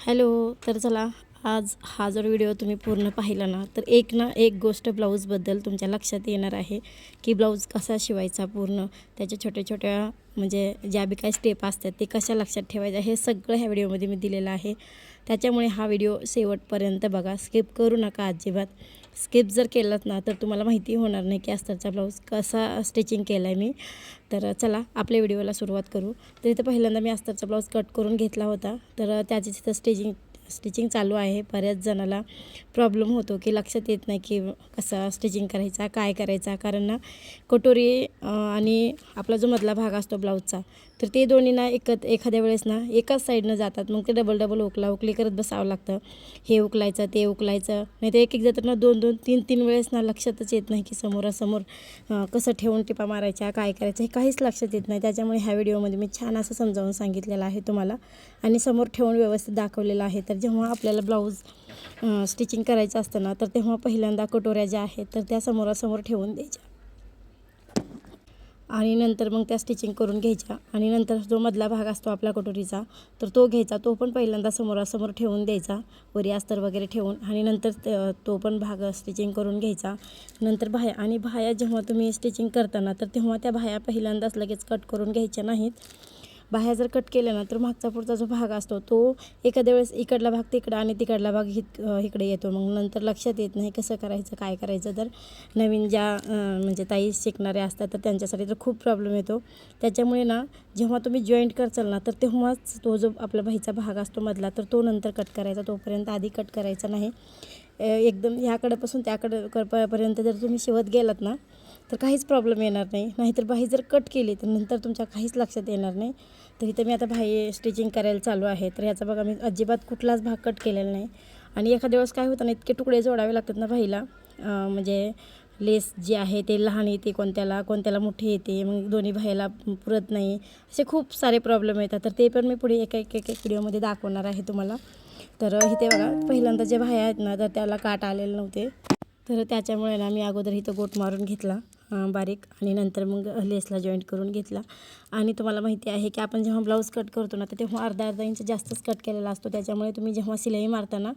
Hello. तर चला, आज हा जर व्हिडिओ तुम्ही पूर्ण पाहिला ना तर एक ना एक गोष्ट ब्लाऊजबद्दल तुमच्या लक्षात येणार आहे की ब्लाऊज कसा शिवायचा, पूर्ण त्याच्या छोट्या छोट्या म्हणजे ज्या बी काही स्टेप असतात ते कशा लक्षात ठेवायच्या हे सगळं ह्या व्हिडिओमध्ये मी दिलेलं आहे. त्याच्यामुळे हा व्हिडिओ शेवटपर्यंत बघा, स्किप करू नका अजिबात. स्किप जर केलात ना तर तुम्हाला माहिती होणार नाही की अस्तरचा ब्लाऊज कसा स्टिचिंग केला आहे मी. तर चला आपल्या व्हिडिओला सुरुवात करू. तर इथं पहिल्यांदा मी अस्तरचा ब्लाऊज कट करून घेतला होता. तर त्याची तिथं स्टिचिंग चालू आहे. बऱ्याच जणाला प्रॉब्लेम होतो की लक्षात येत नाही की कसं स्टिचिंग करायचा, काय करायचा. कारण ना कटोरी आणि आपला जो मधला भाग असतो ब्लाऊजचा, तर ते दोन्ही ना एखाद्या वेळेस ना एकाच साईडनं जातात. मग ते डबल उकली करत बसावं लागतं. हे उकलायचं, ते उकलायचं. नाही तर एक तर ना 2-2, 3-3 वेळेस ना लक्षातच येत नाही की समोरासमोर कसं ठेवून टिपा मारायच्या, काय करायचं हे काहीच लक्षात येत नाही. त्याच्यामुळे ह्या व्हिडिओमध्ये मी छान असं समजावून सांगितलेलं आहे तुम्हाला आणि समोर ठेवून व्यवस्थित दाखवलेलं आहे. तर जेव्हा आपल्याला ब्लाऊज स्टिचिंग करायचं असतं ना तर तेव्हा पहिल्यांदा कटोऱ्या ज्या आहेत तर त्या समोरासमोर ठेवून द्यायच्या आणि नंतर मग त्या स्टिचिंग करून घ्यायच्या. आणि नंतर जो मधला भाग असतो आपला कटोरीचा तर तो घ्यायचा, तो पण पहिल्यांदा समोरासमोर ठेवून द्यायचा, वरी अस्तर वगैरे ठेवून. आणि नंतर तो पण भाग स्टिचिंग करून घ्यायचा. नंतर बाह्या जेव्हा तुम्ही स्टिचिंग करताना तर तेव्हा त्या बाह्या पहिल्यांदाच लगेच कट करून घ्यायच्या नाहीत. बाह्या जर कट केल्या ना तर मागचा पुढचा जो भाग असतो तो एखाद्या वेळेस इकडला भाग तिकडं आणि तिकडला भाग इकडे येतो. मग नंतर लक्षात येत नाही कसं करायचं, काय करायचं. तर नवीन ज्या म्हणजे ताई शिकणारे असतात तर त्यांच्यासाठी तर खूप प्रॉब्लेम येतो. त्याच्यामुळे ना जेव्हा तुम्ही जॉईंट करचाल ना तर तेव्हाच तो जो आपला बाहीचा भाग असतो मधला तर तो नंतर कट करायचा, तोपर्यंत आधी कट करायचा नाही. एकदम ह्याकडेपासून त्याकडेपर्यंत जर तुम्ही शिवत गेलात ना तर काहीच प्रॉब्लेम येणार नाही. नाहीतर बाही जर कट केली तर नंतर तुमच्या काहीच लक्षात येणार नाही. तर इथं मी आता बाही स्टिचिंग करायला चालू आहे. तर ह्याचा बघा मी अजिबात कुठलाच भाग कट केलेला नाही. आणि एखाद्या वेळेस काय होतं ना, इतके तुकडे जोडावे लागतात ना बाहीला, म्हणजे लेस जी आहे ते लहान येते, कोणत्याला मोठी येते, मग दोन्ही बाहीला पुरत नाही, असे खूप सारे प्रॉब्लेम येतात. तर ते पण मी पुढे एक व्हिडिओमध्ये दाखवणार आहे तुम्हाला. तर इथे बघा पहिल्यांदा जे बाह्या आहेत ना तर त्याला काट आलेले नव्हते. तर त्याच्यामुळे ना मी अगोदर इथं गोट मारून घेतला बारीक, आणि नंतर मग लेसला जॉईंट करून घेतला. आणि तुम्हाला माहिती आहे की आपण जेव्हा ब्लाऊज कट करतो ना तर तेव्हा अर्धा इंच जास्तच कट केलेला असतो. त्याच्यामुळे तुम्ही जेव्हा शिलाई मारताना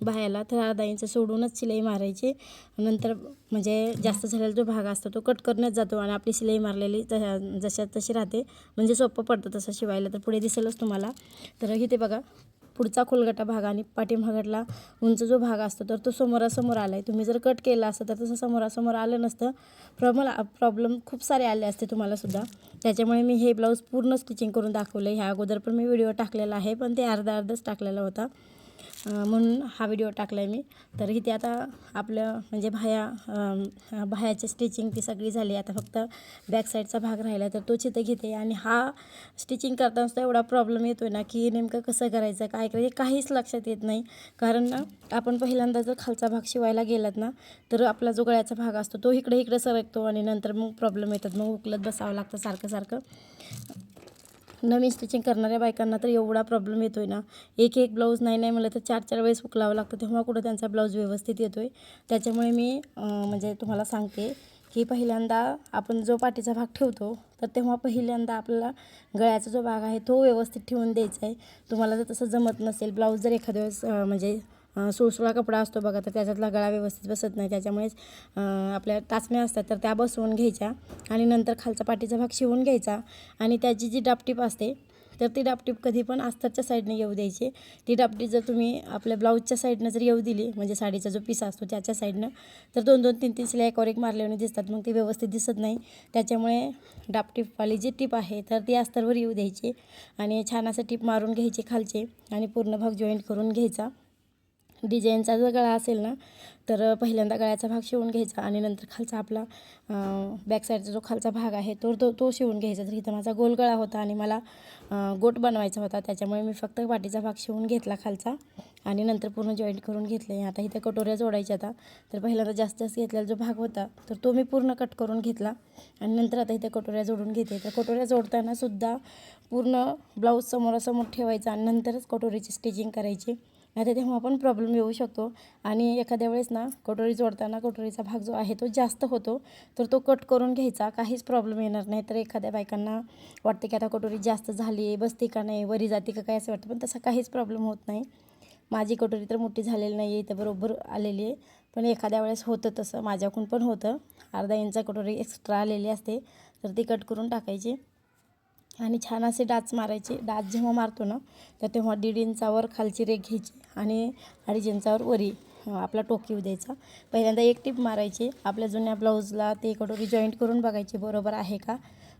बाह्याला तर अर्धा इंच सोडूनच शिलाई मारायची. नंतर म्हणजे जास्त झालेला जो भाग असतो तो कट करण्यात जातो आणि आपली शिलाई मारलेली जशा तशी राहते. म्हणजे सोपं पडतं तसं शिवायला. तर पुढे दिसेलच तुम्हाला. तर इथे बघा पुढचा खोलगटा भाग आणि पाठीमागला उंच जो भाग असतो तर तो समोरासमोर आला आहे. तुम्ही जर कट केला असतं तर तसं समोरासमोर आलं नसतं. प्रॉब्लेम खूप सारे आले असते तुम्हालासुद्धा. त्याच्यामुळे मी हे ब्लाऊज पूर्ण स्टिचिंग करून दाखवलं आहे. ह्या अगोदर पण मी व्हिडिओ टाकलेला आहे, पण ते अर्धाच टाकलेला होता, म्हणून हा व्हिडिओ टाकला आहे मी. तर इथे आता आपलं म्हणजे बाह्याची स्टिचिंग ती सगळी झाली. आता फक्त बॅक साईडचा भाग राहिला तर तोच इथं घेते. आणि हा स्टिचिंग करतानाच एवढा प्रॉब्लेम येतो ना की नेमकं कसं करायचं, काय करायचं काहीच लक्षात येत नाही. कारण ना आपण पहिल्यांदा जर खालचा भाग शिवायला गेलात ना तर आपला जो गळ्याचा भाग असतो तो इकडे सरकतो आणि नंतर मग प्रॉब्लेम येतात. मग उकलत बसावं लागतं सारखं. नवीन स्टिचिंग करणाऱ्या बायकांना तर एवढा प्रॉब्लेम येतो आहे ना, एक ब्लाऊज नाही म्हणलं तर 4-4 वेळेस उकलावं लागतं, तेव्हा कुठं त्यांचा ब्लाऊज व्यवस्थित येतो आहे. त्याच्यामुळे मी म्हणजे तुम्हाला सांगते की पहिल्यांदा आपण जो पाठीचा भाग ठेवतो तर तेव्हा पहिल्यांदा आपल्याला गळ्याचा जो भाग आहे तो व्यवस्थित ठेवून द्यायचा आहे. तुम्हाला जर तसं जमत नसेल, ब्लाऊज जर एखाद्या वेळेस म्हणजे सुळसुळा कपडा असतो बघा तर त्याच्यातला गळा व्यवस्थित बसत नाही. त्याच्यामुळेच आपल्या टाचण्या असतात तर त्या बसवून घ्यायच्या आणि नंतर खालचा पाठीचा भाग शिवून घ्यायचा. आणि त्याची जी डापटीप असते तर ती डापटीप कधी पण अस्तरच्या साईडने येऊ द्यायची. ती डापटीप जर तुम्ही आपल्या ब्लाऊजच्या साईडनं जर येऊ दिली, म्हणजे साडीचा जो पीस असतो त्याच्या साईडनं, तर 2-2, 3-3 शिलाई एकावर एक मारल्याने दिसतात, मग ते व्यवस्थित दिसत नाही. त्याच्यामुळे डापटीपवाली जी टीप आहे तर ती अस्तरवर येऊ द्यायची आणि छान असं टीप मारून घ्यायची खालचे आणि पूर्ण भाग जॉईंट करून घ्यायचा. डिझाईनचा जर गळा असेल ना तर पहिल्यांदा गळ्याचा भाग शिवून घ्यायचा आणि नंतर खालचा आपला बॅक साईडचा जो खालचा भाग आहे तो शिवून घ्यायचा. तर इथं माझा गोल गळा होता आणि मला गोट बनवायचा होता, त्याच्यामुळे मी फक्त पाठीचा भाग शिवून घेतला खालचा आणि नंतर पूर्ण जॉईंट करून घेतले. आता इथं कटोऱ्या जोडायच्या. आता तर पहिल्यांदा जास्त घेतलेला जो भाग होता तर तो मी पूर्ण कट करून घेतला आणि नंतर आता इथं कटोऱ्या जोडून घेते. तर कटोऱ्या जोडताना सुद्धा पूर्ण ब्लाऊज समोरासमोर ठेवायचा आणि नंतरच कटोरीची स्टिचिंग करायची, नाही तर तेव्हा पण प्रॉब्लेम येऊ शकतो. आणि एखाद्या वेळेस ना कटोरी जोडताना कटोरीचा भाग जो आहे तो जास्त होतो तर तो कट करून घ्यायचा, काहीच प्रॉब्लेम येणार नाही. तर एखाद्या बायकांना वाटते की आता कटोरी जास्त झाली आहे, बसते का नाही, वरी जाते का काय असं वाटतं, पण तसा काहीच प्रॉब्लेम होत नाही. माझी कटोरी तर मोठी झालेली नाही आहे, इथं बरोबर आलेली आहे. पण एखाद्या वेळेस होतं तसं, माझ्याकडून पण होतं. अर्धा इंच कटोरी एक्स्ट्रा आलेली असते, तर ती कट करून टाकायची आणि छान असे डाच मारायचे. डाच जेव्हा मारतो ना, तर तेव्हा 1.5 इंचावर खालची रेघ घ्यायची आणि 2.5 इंचावर वरी आपला टोक येऊ द्यायचा. पहिल्यांदा एक टीप मारायची. आपल्या जुन्या ब्लाऊजला ते कटोरी जॉईंट करून बघायची बरोबर आहे का.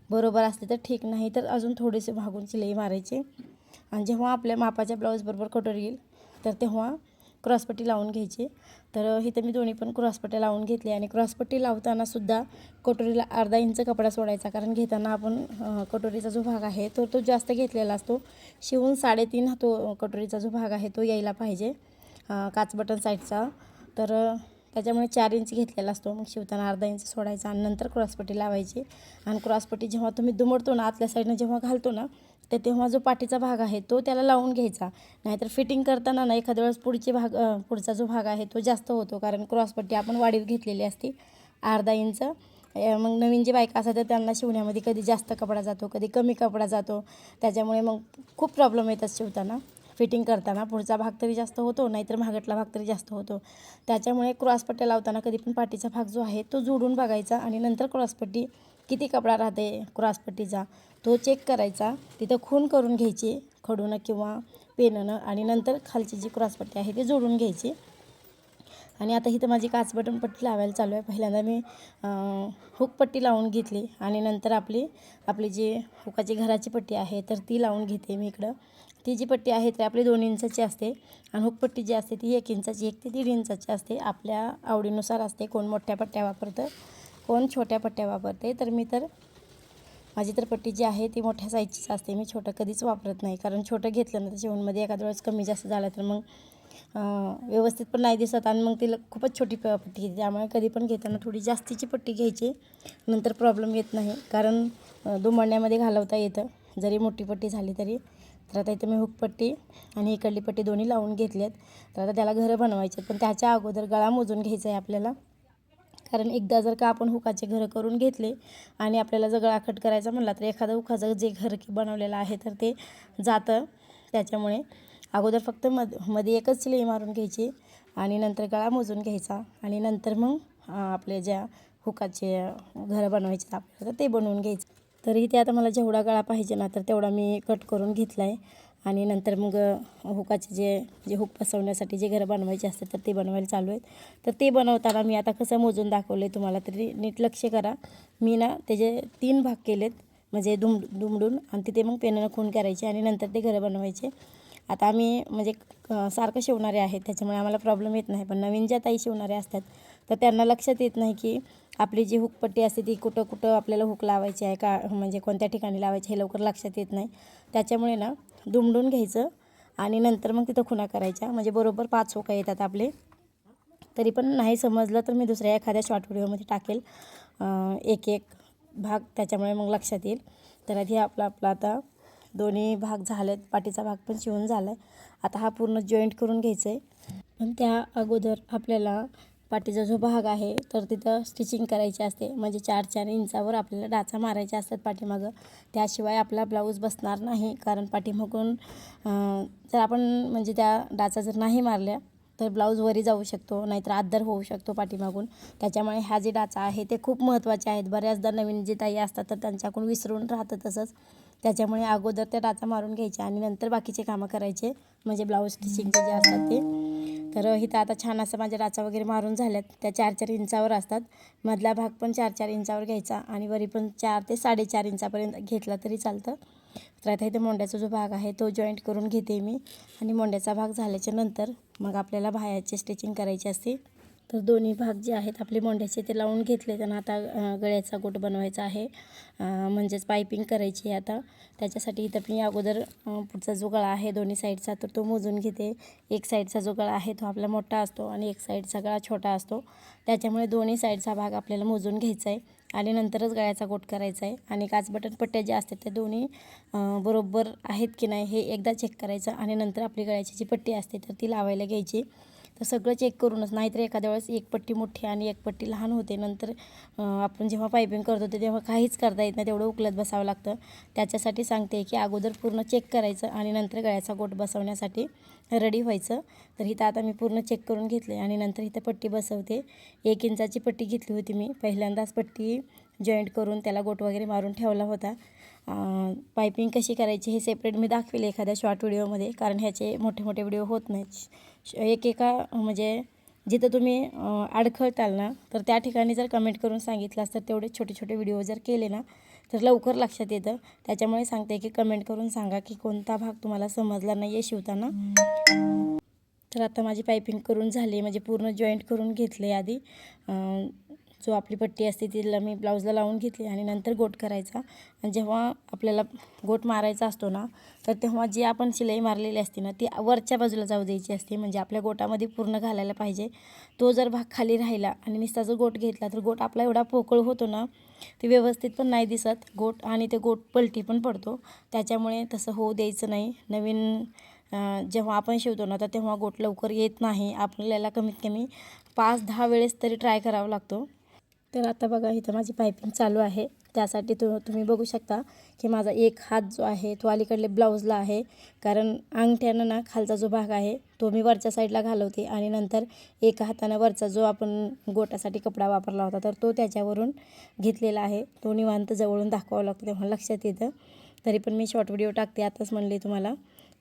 बरोबर असले तर ठीक, नाही तर अजून थोडेसे भागून शिलाई मारायची. आणि जेव्हा आपल्या मापाच्या ब्लाऊजबरोबर कटोरी येईल, तर तेव्हा क्रॉसपट्टी लावून घ्यायची. तर इथं मी दोन्ही पण क्रॉसपट्ट्या लावून घेतली आणि क्रॉसपट्टी लावताना सुद्धा कटोरीला अर्धा इंच कपडा सोडायचा, कारण घेताना आपण कटोरीचा जो भाग आहे तो जास्त घेतलेला असतो. शिवून 3.5 तो कटोरीचा जो भाग आहे तो यायला पाहिजे काच बटन साईडचा. तर त्याच्यामुळे 4 इंच घेतलेला असतो. मग शिवताना अर्धा इंच सोडायचा आणि नंतर क्रॉसपट्टी लावायची. आणि क्रॉसपट्टी जेव्हा तुम्ही दुमडतो ना, आतल्या साईडनं जेव्हा घालतो ना, तर तेव्हा जो पाठीचा भाग आहे तो त्याला लावून घ्यायचा. नाहीतर फिटिंग करताना ना एखाद्या वेळेस पुढचा जो भाग आहे तो जास्त होतो, कारण क्रॉसपट्टी आपण वाढीव घेतलेली असते अर्धा इंच. मग नवीन जे बायका असतात तर त्यांना शिवण्यामध्ये कधी जास्त कपडा जातो, कधी कमी कपडा जातो. त्याच्यामुळे मग खूप प्रॉब्लेम येतात शिवताना. फिटिंग करताना पुढचा भाग तरी जास्त होतो, नाहीतर मागटला भाग तरी जास्त होतो. त्याच्यामुळे क्रॉसपट्ट्या लावताना कधी पण पाठीचा भाग जो आहे तो जोडून बघायचा आणि नंतर क्रॉसपट्टी किती कपडा राहते क्रॉसपट्टीचा तो चेक करायचा. तिथं खूण करून घ्यायची खडूनं किंवा पेनानं आणि नंतर खालची जी क्रॉसपट्टी आहे ती जोडून घ्यायची. आणि आता इथं माझी काच बटन पट्टी लावायला चालू आहे. पहिल्यांदा मी हुकपट्टी लावून घेतली आणि नंतर आपली जी हुकाची घराची पट्टी आहे तर ती लावून घेते मी इकडं. ती जी पट्टी आहे ती आपली 2 इंचाची असते आणि हुकपट्टी जी असते ती 1 इंचाची, 1 ते 1.5 इंचाची असते. आपल्या आवडीनुसार असते. कोण मोठ्या पट्ट्या वापरतं, कोण छोट्या पट्ट्या वापरते. तर माझी तर पट्टी जी आहे ती मोठ्या साईजचीच असते. मी छोटं कधीच वापरत नाही, कारण छोटं घेतलं ना तर शिवणमध्ये एखाद्या वेळेस कमी जास्त झालं तर मग व्यवस्थित पण नाही दिसत आणि मग तिला खूपच छोटी पट्टी घेते. त्यामुळे कधी पण घेताना थोडी जास्तीची पट्टी घ्यायची, नंतर प्रॉब्लेम येत नाही, कारण दुमडण्यामध्ये घालवता येतं जरी मोठी पट्टी झाली तरी. तर आता इथं मी हुकपट्टी आणि इकडली पट्टी दोन्ही लावून घेतली आहेत. तर आता त्याला घरं बनवायचे आहेत, पण त्याच्या अगोदर गळा मोजून घ्यायचा आहे आपल्याला. कारण एकदा जर का आपण हुकाचे घरं करून घेतले आणि आपल्याला जर गळा कट करायचा म्हणला तर एखादं हुकाचं जे घर बनवलेलं आहे तर ते जातं. त्याच्यामुळे अगोदर फक्त मध्ये एकच शिलाई मारून घ्यायची आणि नंतर गळा मोजून घ्यायचा आणि नंतर मग आपले ज्या हुकाचे घरं बनवायचे आपल्याला तर ते बनवून घ्यायचं. तर इथे आता मला जेवढा गळा पाहिजे ना तर तेवढा मी कट करून घेतला आहे आणि नंतर मग हुकाचे जे हुक बसवण्यासाठी जे घरं बनवायचे असतात तर ते बनवायला चालू आहेत. तर ते बनवताना मी आता कसं मोजून दाखवलं आहे तुम्हाला, तरी नीट लक्ष करा. मी ना त्याचे 3 भाग केलेत, म्हणजे दुमडून आणि तिथे मग पेनानं खूण करायची आणि नंतर ते घरं बनवायचे. आता आम्ही म्हणजे सारखं शिवणारे आहेत त्याच्यामुळे आम्हाला प्रॉब्लेम येत नाही. पण नवीन ज्या ताई शिवणारे असतात तर त्यांना लक्षात येत नाही की आपली जी हुकपट्टी असते ती कुठं कुठं आपल्याला हुक लावायची आहे का, म्हणजे कोणत्या ठिकाणी लावायची हे लवकर लक्षात येत नाही. त्याच्यामुळे ना दुमडून घ्यायचं आणि नंतर मग तिथं खुणा करायच्या, म्हणजे बरोबर 5 हुका येतात आपले. तरी पण नाही समजलं तर मी दुसऱ्या एखाद्या शॉर्ट व्हिडिओमध्ये टाकेल एक एक भाग, त्याच्यामुळे मग लक्षात येईल. तर आधी आपला आता दोन्ही भाग झालेत, पाठीचा भाग पण शिवून झाला आहे. आता हा पूर्ण जॉईंट करून घ्यायचं आहे. पण त्या अगोदर आपल्याला पाठीचा जो भाग आहे तर तिथं स्टिचिंग करायची असते, म्हणजे 4-4 इंचावर आपल्याला डाचा मारायच्या असतात पाठीमागं. त्याशिवाय आपला ब्लाऊज बसणार नाही, कारण पाठीमागून जर आपण म्हणजे त्या डाचा जर नाही मारल्या तर ब्लाऊज वरी जाऊ शकतो, नाहीतर आद्दर होऊ शकतो पाठीमागून. त्याच्यामुळे ह्या जे डाचा आहे ते खूप महत्त्वाचे आहेत. बऱ्याचदा नवीन जे ताई असतात तर त्यांच्याकडून विसरून राहतं तसंच. त्याच्यामुळे अगोदर त्या डाचा मारून घ्यायच्या आणि नंतर बाकीचे कामं करायचे, म्हणजे ब्लाऊज स्टिचिंगचे जे असतात ते. तर इथं आता छान असं माझ्या डाचा वगैरे मारून झाल्यात. त्या 4-4 इंचावर असतात. मधला भाग पण 4-4 इंचावर घ्यायचा आणि वरी पण 4 ते 4.5 इंचापर्यंत घेतला तरी चालतं. तर आता इथे मोंड्याचा जो भाग आहे तो जॉईंट करून घेते मी आणि मोंड्याचा भाग झाल्याच्या नंतर मग आपल्याला बाह्याची स्टिचिंग करायची असते. तर दोन्ही भाग जे आहेत आपले मोंड्याचे ते लावून घेतले. त्यांना आता गळ्याचा गोट बनवायचा आहे, म्हणजेच पायपिंग करायची आहे. आता त्याच्यासाठी इथं मी अगोदर पुढचा जो गळा आहे दोन्ही साईडचा तर तो मोजून घेते. एक साईडचा जो गळा आहे तो आपला मोठा असतो आणि एक साईडचा गळा छोटा असतो. त्याच्यामुळे दोन्ही साईडचा भाग आपल्याला मोजून घ्यायचा आहे आणि नंतरच गळ्याचा गोट करायचा आहे. आणि काच बटन पट्ट्या ज्या असतात त्या दोन्ही बरोबर आहेत की नाही हे एकदा चेक करायचं आणि नंतर आपली गळ्याची जी पट्टी असते तर ती लावायला घ्यायची. तर सगळं चेक करूनच, नाहीतर एखाद्या वेळेस एक पट्टी मोठी आणि एक पट्टी लहान होते. नंतर आपण जेव्हा पायपिंग करतो ते तेव्हा काहीच करता येत नाही, तेवढं उकलत बसावं लागतं. त्याच्यासाठी सांगते की अगोदर पूर्ण चेक करायचं आणि नंतर गळ्याचा गोट बसवण्यासाठी रेडी व्हायचं. तर इथं आता मी पूर्ण चेक करून घेतले आणि नंतर इथं पट्टी बसवते. 1 इंचाची पट्टी घेतली होती मी. पहिल्यांदाच पट्टी जॉईंट करून त्याला गोट वगैरे मारून ठेवला होता. पायपिंग कशी करायची हे सेपरेट मी दाखवेल एखाद्या शॉर्ट व्हिडिओमध्ये, कारण ह्याचे मोठे मोठे व्हिडिओ होत नाहीत. एकेका म्हणजे जिथं तुम्ही अडखळताल ना, तर त्या ठिकाणी जर कमेंट करून सांगितलं असतं, तेवढे छोटे छोटे व्हिडिओ जर केले ना तर लवकर लक्षात येतं. त्याच्यामुळे सांगते की कमेंट करून सांगा की कोणता भाग तुम्हाला समजला नाही आहे शिवताना. तर आता माझी पायपिंग करून झाली, म्हणजे पूर्ण जॉईंट करून घेतले. आधी जो आपली पट्टी असते तिला मी ब्लाऊजला लावून घेतली आणि नंतर गोट करायचा. आणि जेव्हा आपल्याला गोट मारायचा असतो ना, तर तेव्हा जी आपण शिलाई मारलेली असते ना ती वरच्या बाजूला जाऊ द्यायची असते, म्हणजे आपल्या गोटामध्ये पूर्ण घालायला पाहिजे. तो जर भाग खाली राहिला आणि नुसता जर गोट घेतला तर गोट आपला एवढा पोकळ होतो ना, ते व्यवस्थित पण नाही दिसत गोट, आणि ते गोट पलटी पण पडतो. त्याच्यामुळे तसं होऊ द्यायचं नाही. नवीन जेव्हा आपण शिवतो ना तर तेव्हा गोट लवकर येत नाही. आपल्याला कमीत कमी 5-10 वेळेस तरी ट्राय करावा लागतो. तर आता बघा इथं माझी पायपिंग चालू आहे. त्यासाठी तुम्ही बघू शकता की माझा एक हात जो आहे तो अलीकडले ब्लाऊजला आहे, कारण अंगठ्यानं ना खालचा जो भाग आहे तो मी वरच्या साईडला घालवते आणि नंतर एका हातानं वरचा जो आपण गोटासाठी कपडा वापरला होता तर तो त्याच्यावरून घेतलेला आहे. तो निवांत जवळून दाखवावा लागतो, तेव्हा लक्षात येतं. तरी पण मी शॉर्ट व्हिडिओ टाकते, आताच म्हणले तुम्हाला.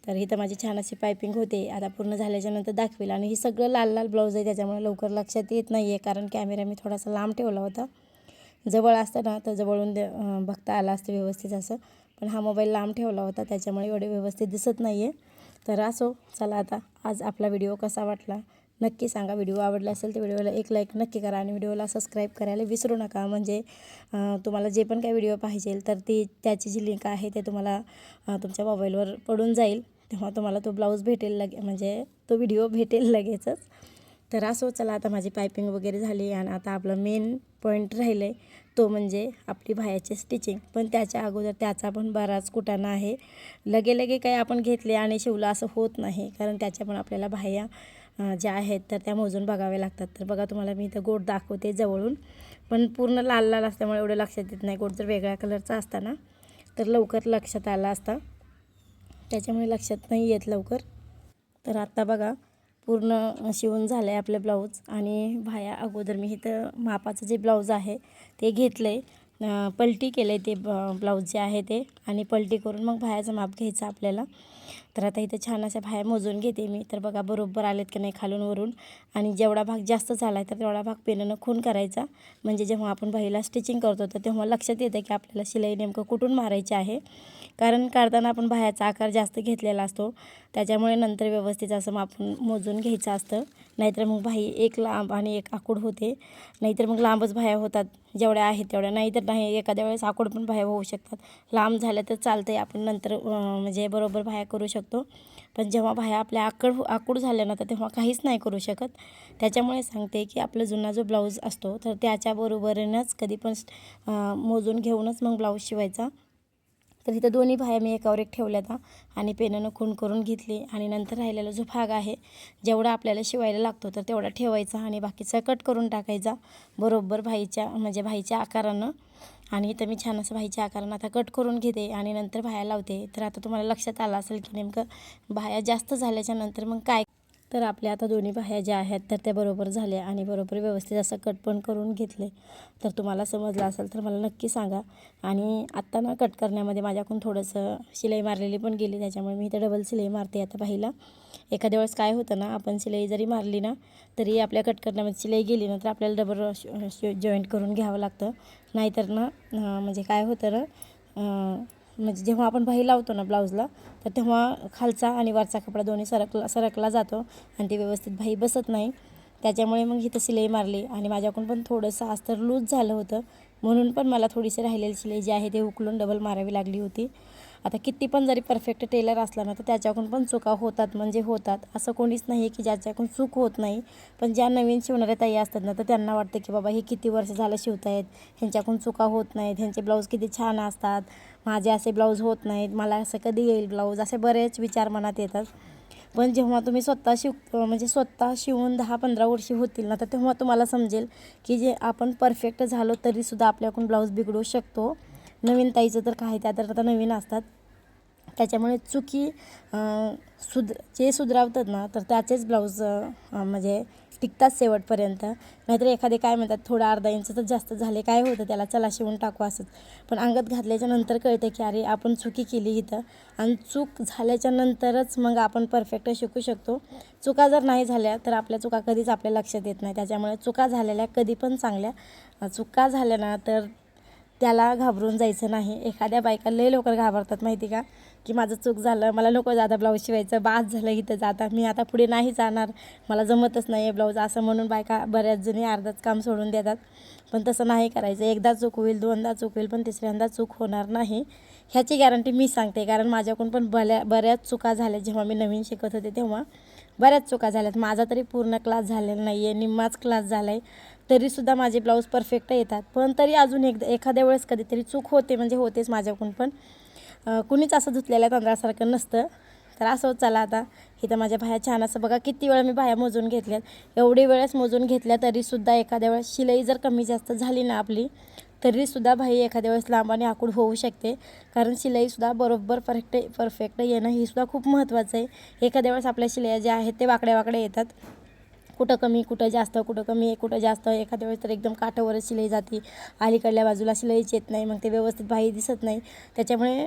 तर इथं माझी छान अशी पायपिंग होते. आता पूर्ण झाल्याच्यानंतर दाखवेल. आणि ही सगळं लाल लाल ब्लाऊज आहे, त्याच्यामुळे लवकर लक्षात येत नाही आहे, कारण कॅमेरा मी थोडासा लांब ठेवला होता. जवळ असतं ना तर जवळून बघता आलं असतं व्यवस्थित असं, पण हा मोबाईल लांब ठेवला होता त्याच्यामुळे एवढे व्यवस्थित दिसत नाही आहे. तर असो, चला आता आज आपला व्हिडिओ कसा वाटला नक्की सांगा. व्हिडिओ आवडला असेल तर व्हिडिओला एक लाईक नक्की करा आणि व्हिडिओला सबस्क्राईब करायला विसरू नका. म्हणजे तुम्हाला जे पण काही व्हिडिओ पाहिजे तर त्याची जी लिंक आहे ते तुम्हाला तुमच्या मोबाईलवर पडून जाईल, तेव्हा तुम्हाला तो ब्लाऊज भेटेल म्हणजे तो व्हिडिओ भेटेल लगेचच. तर असो, चला आता माझी पायपिंग वगैरे झाली आणि आता आपलं मेन पॉईंट राहिलं आहे तो म्हणजे आपली बाह्याची स्टिचिंग. पण त्याच्या अगोदर त्याचा पण बराच कुटाणा आहे. लगे काही आपण घेतले आणि शिवलं असं होत नाही, कारण त्याच्या पण आपल्याला बाह्या ज्या आहेत तर त्या मोजून बघाव्या लागतात. तर बघा तुम्हाला मी इथं गोट दाखवते जवळून, पण पूर्ण लाल लाल असल्यामुळे एवढं लक्षात येत नाही. गोट जर वेगळ्या कलरचा असता ना तर लवकर लक्षात आला असता, त्याच्यामुळे लक्षात नाही येत लवकर. तर आत्ता बघा पूर्ण शिवून झालं आहे आपलं ब्लाऊज. आणि बाह्या अगोदर मी इथं मापाचं जे ब्लाऊज आहे ते घेतलं आहे, पलटी केलं आहे ते ब्लाऊज जे आहे ते, आणि पलटी करून मग बाह्याचं माप घ्यायचं आपल्याला. तर आता इथं छान अशा बाह्या मोजून घेते मी. तर बघा बरोबर आलेत की नाही खालून वरून, आणि जेवढा भाग जास्त झाला आहे तर तेवढा भाग पेनानं खून करायचा. म्हणजे जेव्हा आपण बाहीला स्टिचिंग करतो तर तेव्हा लक्षात येतं की आपल्याला शिलाई नेमकं कुठून मारायची आहे, कारण काढताना आपण बाह्याचा आकार जास्त घेतलेला असतो, त्याच्यामुळे नंतर व्यवस्थित असं मापून मोजून घ्यायचं असतं. नाहीतर मग बाही एक लांब आणि एक आखूड होते, नाहीतर मग लांबच बाह्या होतात जेवढ्या आहेत तेवढ्या, नाहीतर नाही एखाद्या वेळेस आखूड पण बाह्या होऊ शकतात. लांब झाल्या तर चालतं आहे, आपण नंतर म्हणजे बरोबर बाह्या करू शकतो. पण जेव्हा बाह्या आपल्या आखूड झाल्या ना तर तेव्हा काहीच नाही करू शकत. त्याच्यामुळे सांगते की आपला जुना जो ब्लाऊज असतो तर त्याच्याबरोबरीनंच कधी पण मोजून घेऊनच मग ब्लाऊज शिवायचा. तर इथं दोन्ही बाह्या मी एकावर एक ठेवल्यात आणि पेनानं खून करून घेतली. आणि नंतर राहिलेला जो भाग आहे जेवढा आपल्याला शिवायला लागतो तर तेवढा ठेवायचा आणि बाकीचा कट करून टाकायचा बरोबर बाहीच्या आकारानं. आणि इथं मी छान असं बाहीच्या आकारानं आता कट करून घेते आणि नंतर बाह्या लावते. तर आता तुम्हाला लक्षात आलं असेल की नेमकं बाह्या जास्त झाल्याच्या नंतर मग काय. तर आपल्या आता दोन्ही बाह्या ज्या आहेत तर त्या बरोबर झाल्या आणि बरोबर व्यवस्थित असं कट पण करून घेतले. तर तुम्हाला समजलं असेल तर मला नक्की सांगा. आणि आत्ता ना कट करण्यामध्ये माझ्याकडून थोडंसं शिलाई मारलेली पण गेली, त्याच्यामुळे मी इथं डबल शिलाई मारते आता बाहीला. एखाद्या वेळेस काय होतं ना, आपण शिलाई जरी मारली ना तरी आपल्या कट करण्यामध्ये शिलाई गेली ना तर आपल्याला डबल जॉईंट करून घ्यावं लागतं. नाहीतर ना म्हणजे काय होतं ना, म्हणजे जेव्हा आपण बाही लावतो ना ब्लाऊजला तर तेव्हा खालचा आणि वरचा कपडा दोन्ही सरकला जातो आणि ते व्यवस्थित बाही बसत नाही. त्याच्यामुळे मग इथं शिलाई मारली आणि माझ्याकडून पण थोडंसं अस्तर लूज झालं होतं, म्हणून पण मला थोडीशी राहिलेली शिलाई जी आहे ते उकलून डबल मारावी लागली होती. आता किती पण जरी परफेक्ट टेलर असला ना तर त्याच्याकडून पण चुका होतात, म्हणजे होतात. असं कोणीच नाही आहे की ज्याच्याकडून चूक होत नाही. पण ज्या नवीन शिवणाऱ्या ताई असतात ना तर त्यांना वाटतं की बाबा हे किती वर्ष झालं शिवत आहेत, ह्यांच्याकडून चुका होत नाहीत, ह्यांचे ब्लाऊज किती छान असतात, माझे असे ब्लाऊज होत नाहीत, मला असं कधी येईल ब्लाऊज, असे बरेच विचार मनात येतात. पण जेव्हा तुम्ही स्वतः शिवून 10-15 वर्षे होतील ना, तर तेव्हा तुम्हाला समजेल की जे आपण परफेक्ट झालो तरीसुद्धा आपल्याकडून ब्लाऊज बिघडू शकतो. नवीन ताईचं तर काय, त्या तर आता नवीन असतात, त्याच्यामुळे चुकी जे सुधरावतात ना, तर त्याचेच ब्लाऊज म्हणजे टिकतात शेवटपर्यंत. नाहीतर एखादे काय म्हणतात, थोडं अर्धा इंच तर जास्त झाले, काय होतं त्याला, चला शिवून टाकू असंच. पण अंगात घातल्याच्या नंतर कळतं की अरे आपण चुकी केली इथं, आणि चूक झाल्याच्या नंतरच मग आपण परफेक्ट शिकू शकतो. चुका जर नाही झाल्या तर आपल्या चुका कधीच आपल्या लक्षात येत नाही. त्याच्यामुळे चुका झालेल्या कधी पण चांगल्या. चुका झाल्या ना तर त्याला घाबरून जायचं नाही. एखाद्या बायका लय लवकर घाबरतात माहिती का, की माझं चूक झालं, मला नको जाता ब्लाऊज शिवायचं, बास झालं इथं जाता, मी आता पुढे नाही जाणार, मला जमतच नाही आहे ब्लाऊज, असं म्हणून बायका बऱ्याच जणी अर्धाच काम सोडून देतात. पण तसं नाही करायचं. एकदा चूक होईल, दोनदा चूक होईल, पण तिसऱ्यांदा चूक होणार नाही, ह्याची गॅरंटी मी सांगते. कारण माझ्याकडून पण बऱ्याच चुका झाल्या. जेव्हा मी नवीन शिकत होते तेव्हा बऱ्याच चुका झाल्यात. माझा तरी पूर्ण क्लास झालेला नाही आहे, निम्माच क्लास झाला आहे, तरीसुद्धा माझे ब्लाऊज परफेक्ट येतात. पण तरी अजून एखाद्या वेळेस कधीतरी चूक होते, म्हणजे होतेच माझ्याकडून पण. कुणीच असं धुतलेल्या तांदळासारखं नसतं. तर असं चला आता इथं माझ्या बाह्या छान असं बघा, किती वेळा मी बाह्या मोजून घेतल्यात, एवढी वेळेस मोजून घेतल्या तरीसुद्धा एखाद्या वेळेस शिलाई जर कमी जास्त झाली ना आपली, तरीसुद्धा बाही एखाद्या वेळेस लांब आणि आखूड होऊ शकते. कारण शिलाईसुद्धा बरोबर परफेक्ट येणं ही सुद्धा खूप महत्त्वाचं आहे. एखाद्या वेळेस आपल्या शिलाई ज्या आहेत ते वाकड्या येतात, कुठं कमी कुठं जास्त, कुठं कमी कुठं जास्त, एखाद्या वेळेस तर एकदम काठावरच शिलाई जाते, अलीकडल्या शिलाईच येत नाही, मग ते व्यवस्थित बाही दिसत नाही. त्याच्यामुळे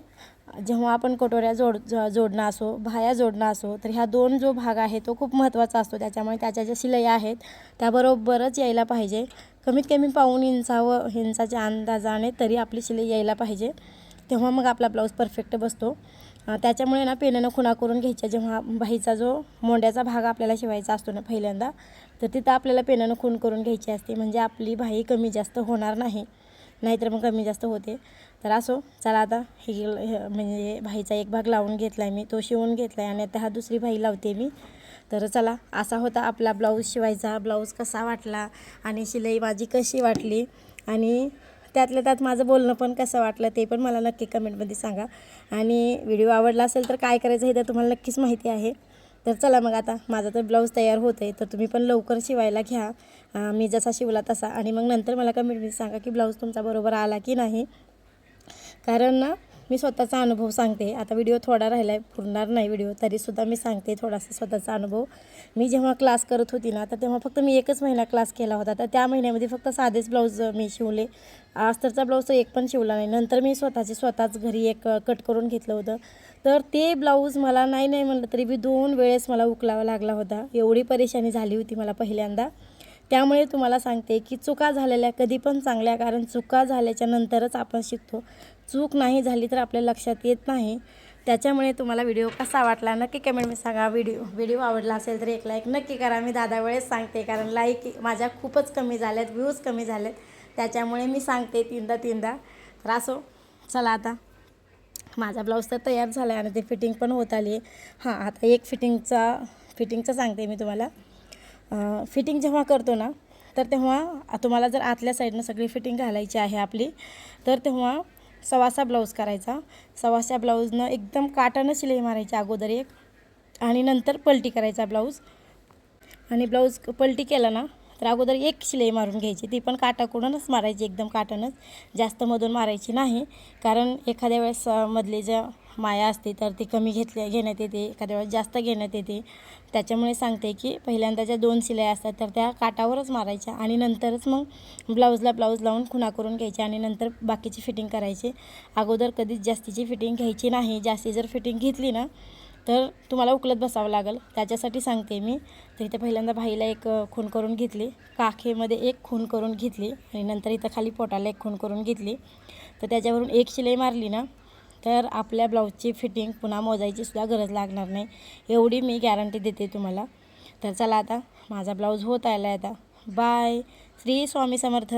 जेव्हा आपण कटोऱ्या जोडणं असो, बाह्या जोडणं असो, तर ह्या दोन जो भाग आहे तो खूप महत्त्वाचा असतो. त्याच्यामुळे त्याच्या ज्या शिलाई आहेत त्या बरोबरच यायला पाहिजे. कमीत कमी पाऊण इंचाच्या अंदाजाने तरी आपली शिलाई यायला पाहिजे, तेव्हा मग आपला ब्लाऊज परफेक्ट बसतो. त्याच्यामुळे ना पेनानं खुणा करून घ्यायच्या. जेव्हा बाहीचा जो मोंड्याचा भाग आपल्याला शिवायचा असतो ना पहिल्यांदा, तर तिथं आपल्याला पेनानं खूण करून घ्यायची असते, म्हणजे आपली बाही कमी जास्त होणार नाही, नाहीतर मग कमी जास्त होते. तर असो चला आता म्हणजे बाहीचा एक भाग लावून घेतला आहे मी, तो शिवून घेतला आहे, आणि आता हा दुसरी बाही लावते मी. तर चला, असा होता आपला ब्लाऊज शिवायचा. ब्लाऊज कसा वाटला आणि शिलाई माझी कशी वाटली, आणि त्यातल्या त्यात माझं बोलणं पण कसं वाटलं ते पण मला नक्की कमेंटमध्ये सांगा. आणि व्हिडिओ आवडला असेल तर काय करायचं हे तर तुम्हाला नक्कीच माहिती आहे. तर चला मग आता माझा तर ब्लाऊज तयार होत आहे, तर तुम्ही पण लवकर शिवायला घ्या, मी जसा शिवला तसा, आणि मग नंतर मला कमेंटमध्ये सांगा की ब्लाऊज तुमचा बरोबर आला की नाही. कारण ना मी स्वतःचा अनुभव सांगते. आता व्हिडिओ थोडा राहिला आहे, पुरणार नाही व्हिडिओ, तरीसुद्धा मी सांगते थोडासा स्वतःचा अनुभव. मी जेव्हा क्लास करत होती ना, तर तेव्हा फक्त मी 1च महिना क्लास केला होता. तर त्या महिन्यामध्ये फक्त साधेच ब्लाऊज मी शिवले, अस्तरचा ब्लाऊज तर एक पण शिवला नाही. नंतर मी स्वतःच घरी एक कट करून घेतलं होतं, तर ते ब्लाऊज मला नाही म्हणलं तरी बी 2 वेळेस मला उकलावा लागला होता. एवढी परेशानी झाली होती मला पहिल्यांदा. त्यामुळे तुम्हाला सांगते की चुका झालेल्या कधी पण चांगल्या, कारण चुका झाल्याच्या नंतरच आपण शिकतो. चूक नाही झाली तर आपल्या लक्षात येत नाही. त्याच्यामुळे तुम्हाला व्हिडिओ कसा वाटला नक्की कमेंटमध्ये सांगा. व्हिडिओ आवडला असेल तर एक लाईक नक्की करा. मी 10 वेळेस सांगते, कारण लाईक माझ्या खूपच कमी झाल्यात, व्ह्यूज कमी झालेत, त्याच्यामुळे मी सांगते तीनदा. तर असो चला, आता माझा ब्लाऊज तर तयार झाला आहे आणि ते फिटिंग पण होत आली आहे. हां, आता एक फिटिंगचं सांगते मी तुम्हाला. फिटिंग जेव्हा करतो ना, तर तेव्हा तुम्हाला जर आतल्या साईडनं सगळी फिटिंग घालायची आहे आपली, तर तेव्हा सव्वासा ब्लाऊज करायचा. सव्वासा ब्लाऊजनं एकदम काटानं शिलाई मारायची अगोदर एक, आणि नंतर पलटी करायचा ब्लाऊज. आणि ब्लाऊज पलटी केला ना, तर अगोदर एक शिलाई मारून घ्यायची, ती पण काटाकडूनच मारायची, एकदम काटानंच, जास्त मधून मारायची नाही. कारण एखाद्या वेळेस मधली ज्या माया असते तर ती कमी घेण्यात येते, एखाद्या वेळेस जास्त घेण्यात येते. त्याच्यामुळे सांगते की पहिल्यांदा ज्या 2 शिलाई असतात तर त्या काटावरच मारायच्या, आणि नंतरच मग ब्लाऊजला ब्लाऊज लावून खुणा करून घ्यायची, आणि नंतर बाकीची फिटिंग करायची. अगोदर कधीच जास्तीची फिटिंग घ्यायची नाही. जास्ती जर फिटिंग घेतली ना तर तुम्हाला उकलत बसावं लागेल, त्याच्यासाठी सांगते मी. तर इथं पहिल्यांदा बाहीला एक खूण करून घेतली, काखेमध्ये एक खूण करून घेतली, आणि नंतर इथं खाली पोटाला एक खूण करून घेतली. तर त्याच्यावरून एक शिलाई मारली ना, तर आपल्या ब्लाऊजची फिटिंग पुन्हा मोजायचीसुद्धा गरज लागणार नाही, एवढी मी गॅरंटी देते तुम्हाला. तर चला, आता माझा ब्लाऊज होत आला आहे. आता बाय. श्री स्वामी समर्थ.